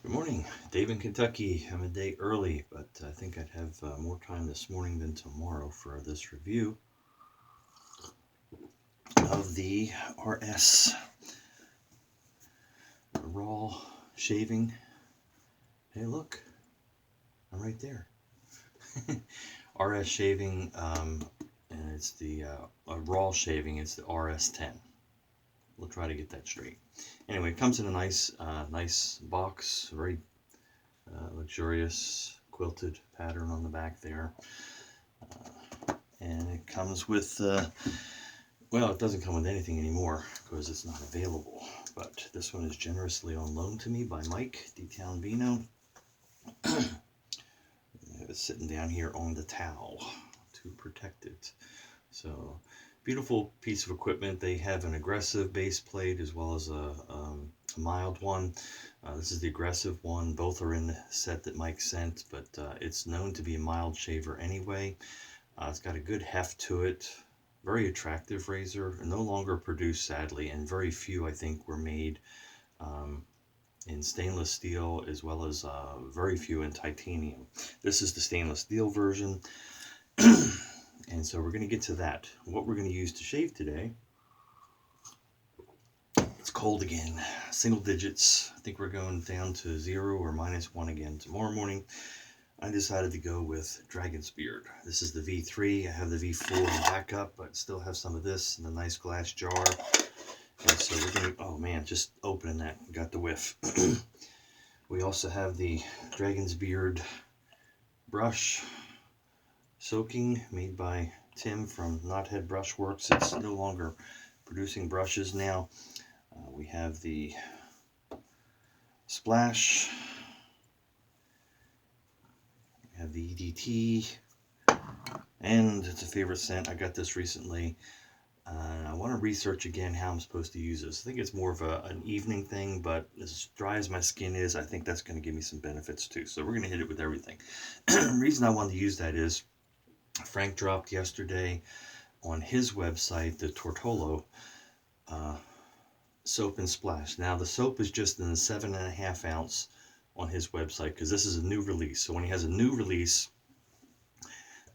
Good morning, Dave in Kentucky. I'm a day early, but I think I'd have more time this morning than tomorrow for this review of the RS raw shaving. Hey, look, I'm right there. RS shaving, and it's the raw shaving. It's the RS-10. We'll try to get that straight. Anyway, it comes in a nice box, very luxurious quilted pattern on the back there. And it comes with, well, it doesn't come with anything anymore because it's not available. But this one is generously on loan to me by Mike D-Town Vino. It's sitting down here on the towel to protect it. So, beautiful piece of equipment. They have an aggressive base plate as well as a mild one. This is the aggressive one. Both are in the set that Mike sent, but it's known to be a mild shaver anyway. It's got a good heft to it. Very attractive razor. No longer produced, sadly, and very few, I think, were made in stainless steel, as well as very few in titanium. This is the stainless steel version. And so we're going to get to that. What we're going to use to shave today, it's cold again, single digits. I think we're going down to 0 or -1 again tomorrow morning. I decided to go with Dragonsbeard. This is the V3. I have the V4 in backup, but still have some of this in a nice glass jar. And so we're going to, oh man, just opening that, got the whiff. We also have the Dragonsbeard brush soaking made by Tim from Knothead Brushworks. It's no longer producing brushes now. We have the splash. We have the EDT. And it's a favorite scent. I got this recently. I want to research again how I'm supposed to use this. I think it's more of an evening thing, but as dry as my skin is, I think that's going to give me some benefits too. So we're going to hit it with everything. The reason I wanted to use that is Frank dropped yesterday on his website the Tortolo soap and splash. Now the soap is just in the 7.5 ounce on his website because this is a new release. So when he has a new release,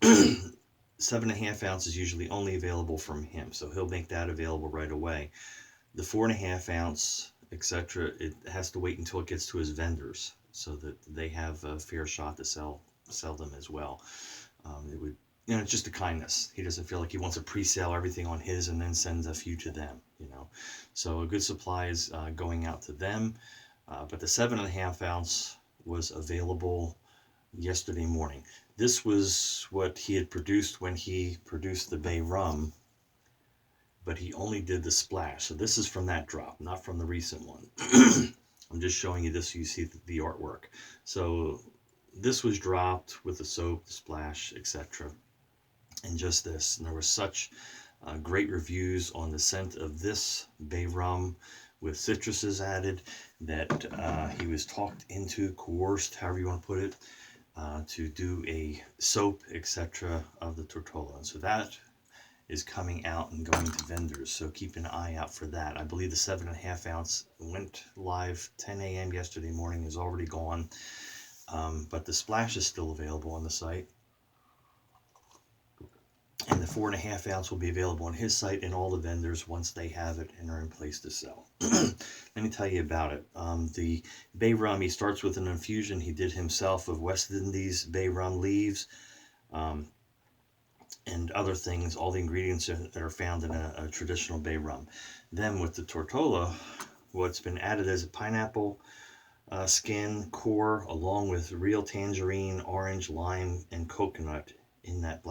7.5 ounce is usually only available from him, so he'll make that available right away. The 4.5 ounce, etc., it has to wait until it gets to his vendors so that they have a fair shot to sell them as well. It would, it's just a kindness. He doesn't feel like he wants to pre-sell everything on his and then send a few to them, So a good supply is going out to them. But the 7.5 ounce was available yesterday morning. This was what he had produced when he produced the Bay Rum, but he only did the splash. So this is from that drop, not from the recent one. I'm just showing you this so you see the artwork. So this was dropped with the soap, the splash, etc. And just this. And there were such great reviews on the scent of this Bay Rum with citruses added that he was talked into, coerced, however you want to put it, to do a soap, etc. of the Tortolo. And so that is coming out and going to vendors. So keep an eye out for that. I believe the 7.5 ounce went live 10 a.m. yesterday morning, is already gone. But the splash is still available on the site. And the 4.5 ounce will be available on his site and all the vendors once they have it and are in place to sell. Let me tell you about it. The Bay Rum, he starts with an infusion he did himself of West Indies Bay Rum leaves and other things, all the ingredients that are found in a traditional Bay Rum. Then with the Tortola, what's been added is a pineapple skin core along with real tangerine, orange, lime, and coconut in that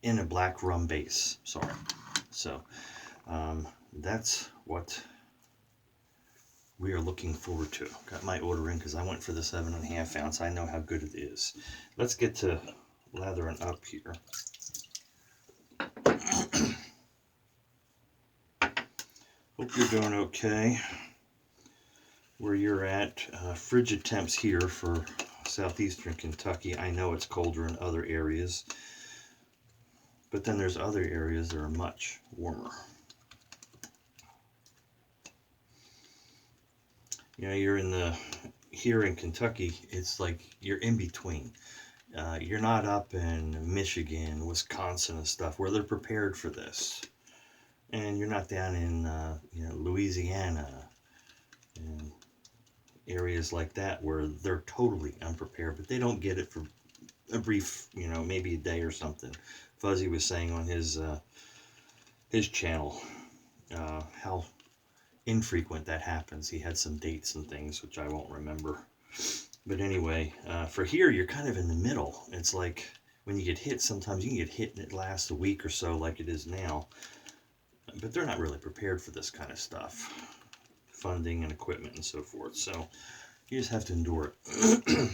in a black rum base. Sorry. So that's what we are looking forward to. Got my order in because I went for the 7.5 ounce. I know how good it is. Let's get to lathering up here. Hope you're doing okay where you're at. Frigid temps here for southeastern Kentucky. I know it's colder in other areas, but then there's other areas that are much warmer. You know, here in Kentucky, it's like you're in between. You're not up in Michigan, Wisconsin and stuff where they're prepared for this. And you're not down in, Louisiana and areas like that where they're totally unprepared, but they don't get it for a brief, maybe a day or something. Fuzzy was saying on his channel how infrequent that happens. He had some dates and things which I won't remember. But anyway, for here you're kind of in the middle. It's like when you get hit, sometimes you can get hit and it lasts a week or so like it is now. But they're not really prepared for this kind of stuff. Funding and equipment and so forth. So you just have to endure it.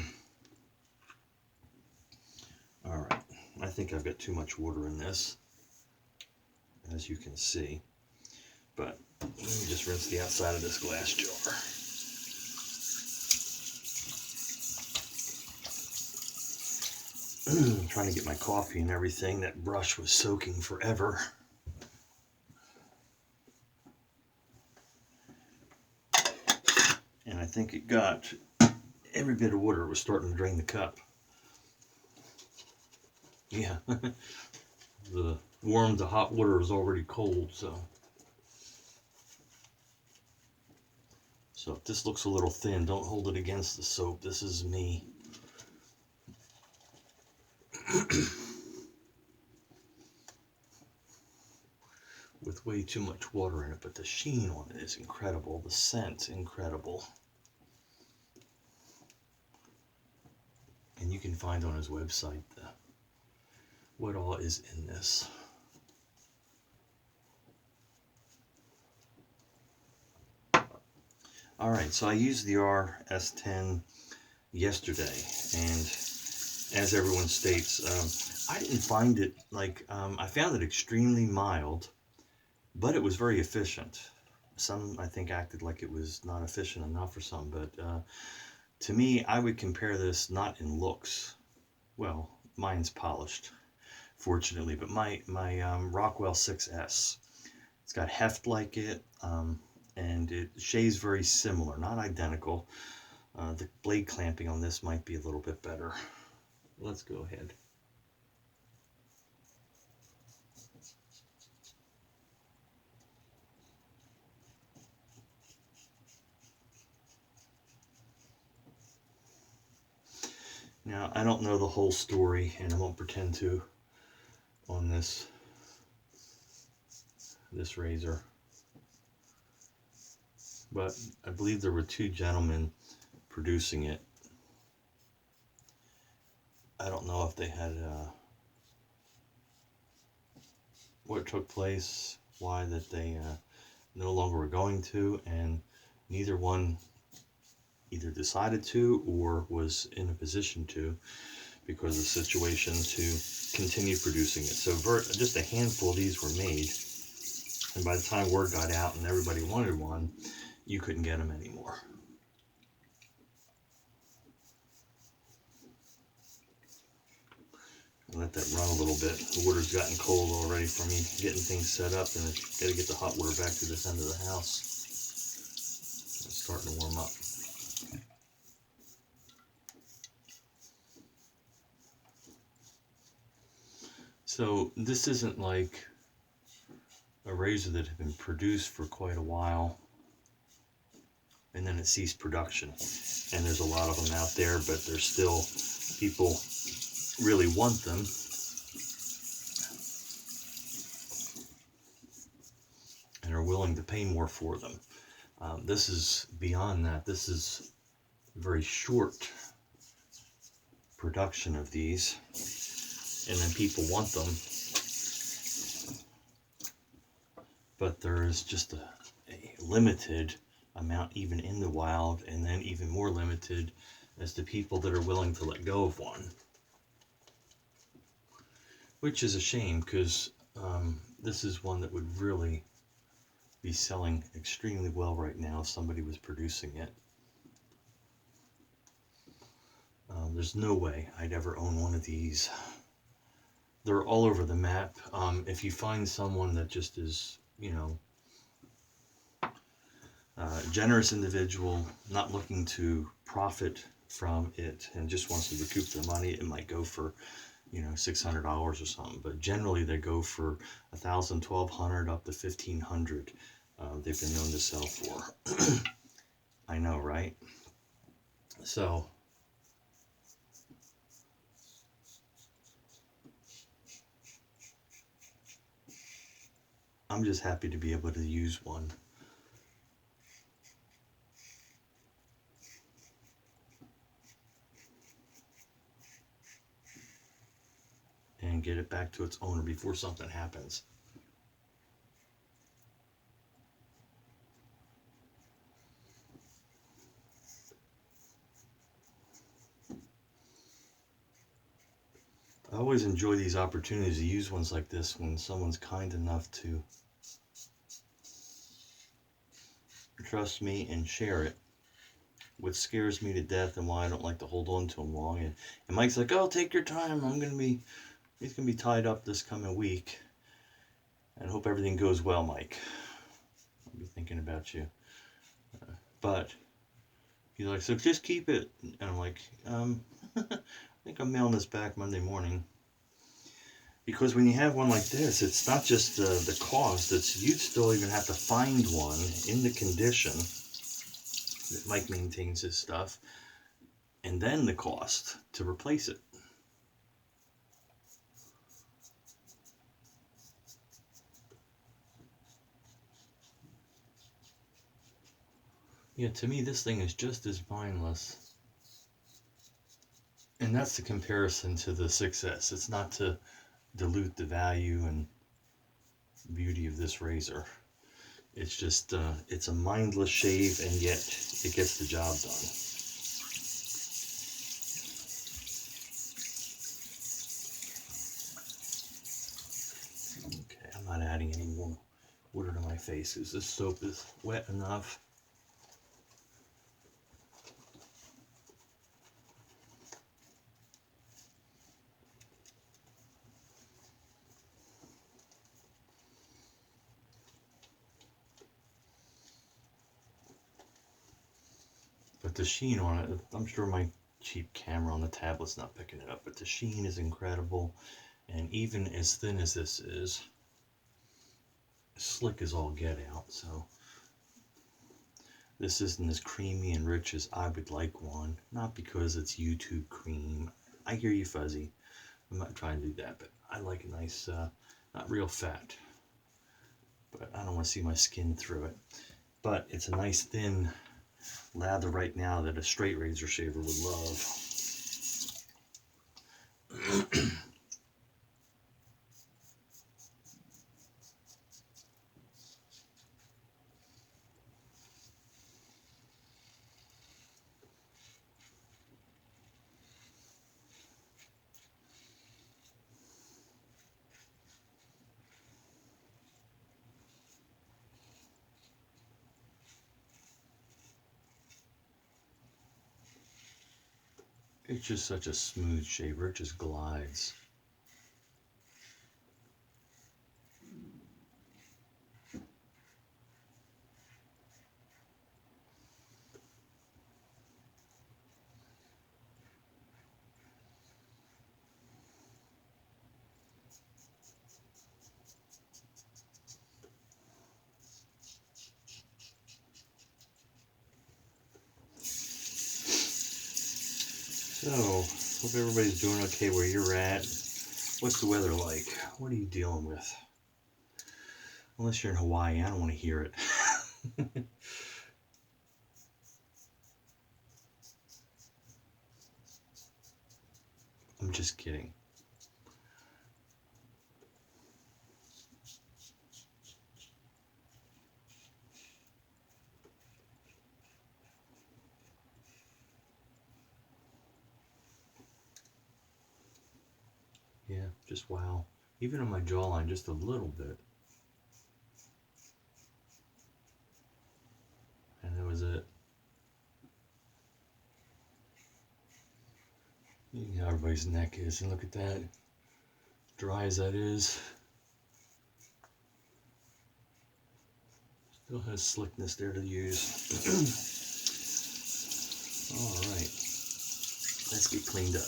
Alright, I think I've got too much water in this, as you can see. But let me just rinse the outside of this glass jar. I'm trying to get my coffee and everything. That brush was soaking forever. And I think it got every bit of water was starting to drain the cup. Yeah, the warm to hot water is already cold, so if this looks a little thin, don't hold it against the soap. This is me. With way too much water in it, but the sheen on it is incredible. The scent, incredible. And you can find on his website what all is in this. Alright, so I used the RS-10 yesterday, and as everyone states, I didn't find it I found it extremely mild, but it was very efficient. Some, I think, acted like it was not efficient enough or something, but to me, I would compare this not in looks. Well, mine's polished, fortunately, but my Rockwell 6S, it's got heft like it, and it shaves very similar, not identical. The blade clamping on this might be a little bit better. Let's go ahead. Now, I don't know the whole story, and I won't pretend to on this razor. But I believe there were two gentlemen producing it. I don't know if they had what took place, why that they no longer were going to, and neither one either decided to or was in a position to because of the situation to continue producing it. So just a handful of these were made, and by the time word got out and everybody wanted one, you couldn't get them anymore. Let that run a little bit. The water's gotten cold already for me getting things set up, and I've got to get the hot water back to this end of the house. It's starting to warm up. So this isn't like a razor that had been produced for quite a while and then it ceased production. And there's a lot of them out there, but there's still people really want them. And are willing to pay more for them. This is beyond that. This is very short production of these. And then people want them. But there is just a limited amount even in the wild, and then even more limited as to people that are willing to let go of one. Which is a shame, because this is one that would really be selling extremely well right now if somebody was producing it. There's no way I'd ever own one of these. They're all over the map. If you find someone that just is, Generous individual, not looking to profit from it and just wants to recoup their money, it might go for, $600 or something. But generally, they go for 1,000, 1,200, up to 1,500. They've been known to sell for. I know, right? So I'm just happy to be able to use one. And get it back to its owner before something happens. I always enjoy these opportunities to use ones like this when someone's kind enough to trust me and share it. What scares me to death and why I don't like to hold on to them long. And Mike's like, "Oh, take your time. He's gonna be tied up this coming week. And I hope everything goes well, Mike. I'll be thinking about you." But he's like, "So just keep it." And I'm like, I think I'm mailing this back Monday morning. Because when you have one like this, it's not just the cost, it's you'd still even have to find one in the condition that Mike maintains his stuff, and then the cost to replace it. Yeah, to me, this thing is just as mindless. And that's the comparison to the 6S. It's not to dilute the value and beauty of this razor. It's just, it's a mindless shave, and yet it gets the job done. Okay, I'm not adding any more water to my face because this soap is wet enough. But the sheen on it, I'm sure my cheap camera on the tablet's not picking it up, but the sheen is incredible. And even as thin as this is, slick as all get out. So this isn't as creamy and rich as I would like one. Not because it's YouTube cream. I hear you, Fuzzy. I'm not trying to do that, but I like a nice, not real fat. But I don't want to see my skin through it. But it's a nice thin lather right now that a straight razor shaver would love. It's just such a smooth shaver, it just glides. So, hope everybody's doing okay where you're at. What's the weather like? What are you dealing with? Unless you're in Hawaii, I don't want to hear it. I'm just kidding. Yeah, just wow. Even on my jawline, just a little bit. And that was it. You know how everybody's neck is, and look at that. Dry as that is. Still has slickness there to use. Alright, let's get cleaned up.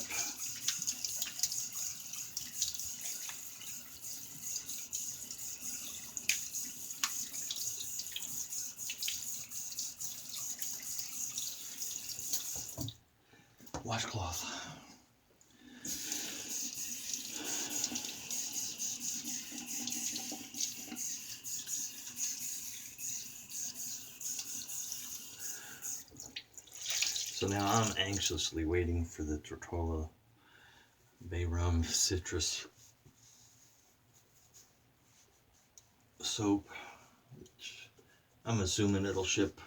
Washcloth. So now I'm anxiously waiting for the Tortola Bay Rum Citrus soap, which I'm assuming it'll ship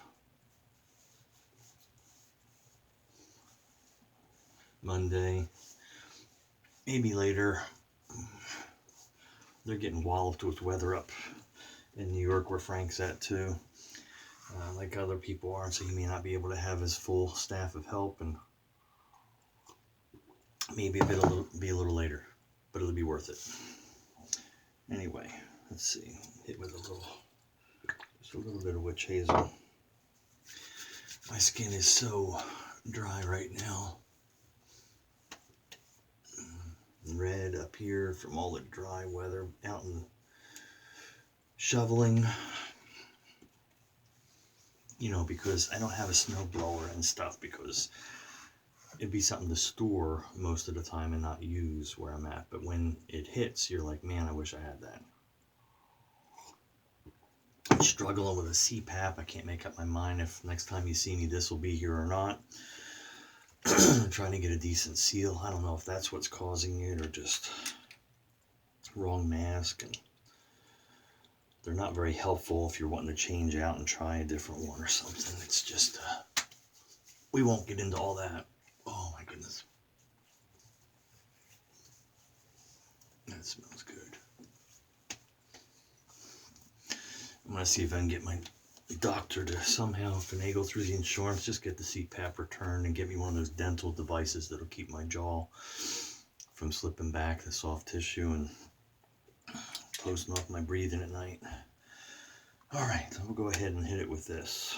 Monday, maybe later. They're getting walloped with weather up in New York where Frank's at too. Like other people are, so he may not be able to have his full staff of help, and maybe be a little later, but it'll be worth it. Anyway, let's see. Hit with just a little bit of witch hazel. My skin is so dry right now. Red up here from all the dry weather out and shoveling. You know, because I don't have a snow blower and stuff, because it'd be something to store most of the time and not use where I'm at. But when it hits, you're like, man, I wish I had that. I'm struggling with a CPAP. I can't make up my mind if next time you see me this will be here or not. I'm trying to get a decent seal. I don't know if that's what's causing it or just wrong mask. And they're not very helpful if you're wanting to change out and try a different one or something. It's just, we won't get into all that. Oh my goodness. That smells good. I'm going to see if I can get my doctor to somehow finagle through the insurance, just get the CPAP returned and get me one of those dental devices that'll keep my jaw from slipping back, the soft tissue, and closing off my breathing at night. Alright, so we'll go ahead and hit it with this.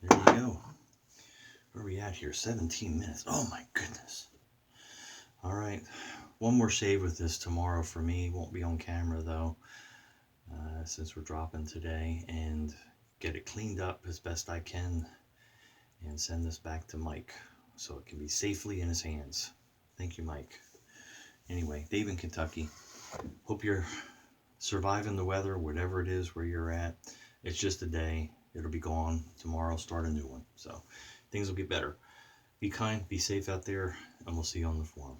There we go. Where are we at here? 17 minutes. Oh my goodness. Alright, one more shave with this tomorrow for me. Won't be on camera though, since we're dropping today, and get it cleaned up as best I can and send this back to Mike so it can be safely in his hands. Thank you, Mike. Anyway, Dave in Kentucky. Hope you're surviving the weather, whatever it is where you're at. It's just a day. It'll be gone. Tomorrow, start a new one. So things will get better. Be kind, be safe out there, and we'll see you on the forum.